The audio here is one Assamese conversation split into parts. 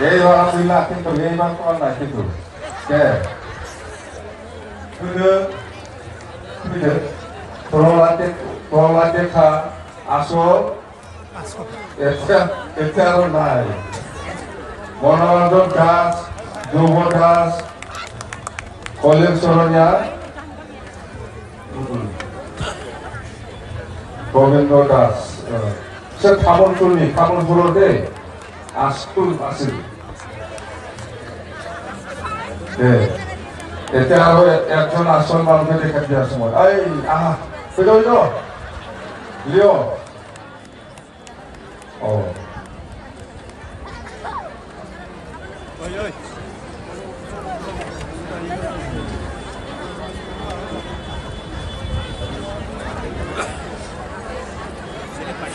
এইবাৰ আছিলা কিন্তু এইবাৰ কৰা নাই কিন্তু প্ৰহ্লাদ দেখা আচল এতিয়া আৰু নাই মনোৰঞ্জন দাস ধ্ৰুৱ দাস কলিক চৰণীয়া গোবিন্দ দাস তামোলপুৰতে আস্কুল আছিল এতিয়া আৰু একজন আচল মানুহে দেখাই দিয়া আছো মই এই আহা লিঅ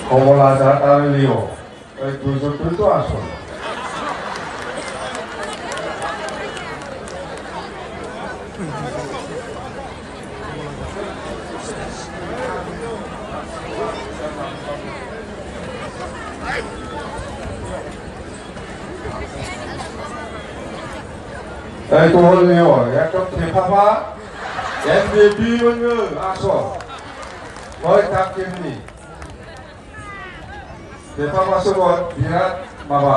কমলা জাত আৰু লিঅ এই দুজনটো আসল এই তো হল লিঅ একদম থেফাফা এমবিবি বলবে আসল হয় তাক কেমনি থেফাফা সবত বিরাট মাবা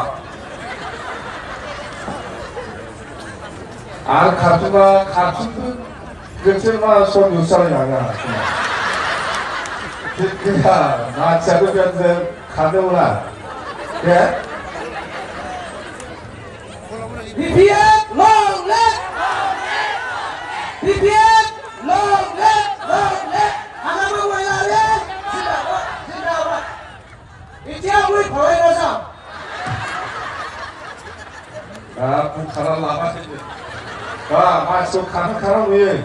আর খাতুনটো গেছিল মা সব নিউসাল জানা ঠিক কিনা না চাদু গেছে খাদেওলা কে BPF long live BPF long live Hanamu Wailale Sinawa Itia Wui Poe Sa Bukan lama sih. Masuk kanan wih.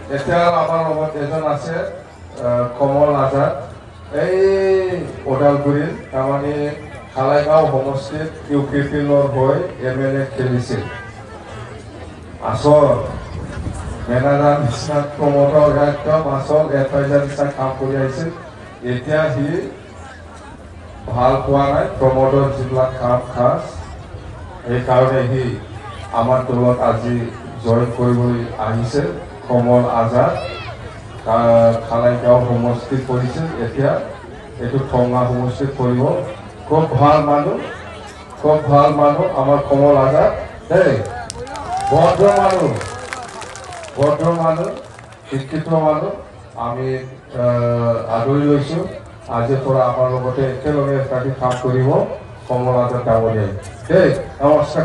এতিয়া আমার লগত এজন আছে কমল আজাদ এই ওদালগুৰিৰ তাৰমানে খালাইগাঁও সমষ্টিত ইউপিপিলৰ হৈ এমএলএ খেলিছিল আচল মেনেজাৰ নিচিনা প্ৰমোটৰ একদম আচল এডভাইজাৰ নিচিনা কাম কৰি আহিছিল এতিয়া সি ভাল পোৱা নাই প্ৰমোটৰ যিবিলাক কাম খাস সেইকাৰণে সি আমাৰ দলত আজি জইন কৰিবলৈ আহিছে কমল আজাদ খালাইগাঁও সমষ্টিত কৰিছিল এতিয়া এইটো ঠঙা সমষ্টিত কৰিব খুব ভাল মানুহ আমাৰ কমল আজাদ দেই ভদ্ৰ মানুহ শিক্ষিত মানুহ আমি আদৰি লৈছো আজিৰ পৰা আমাৰ লগতে একেলগে কাম কৰিব কমল আজাদ ডাঙৰীয়াই দেই নমস্কাৰ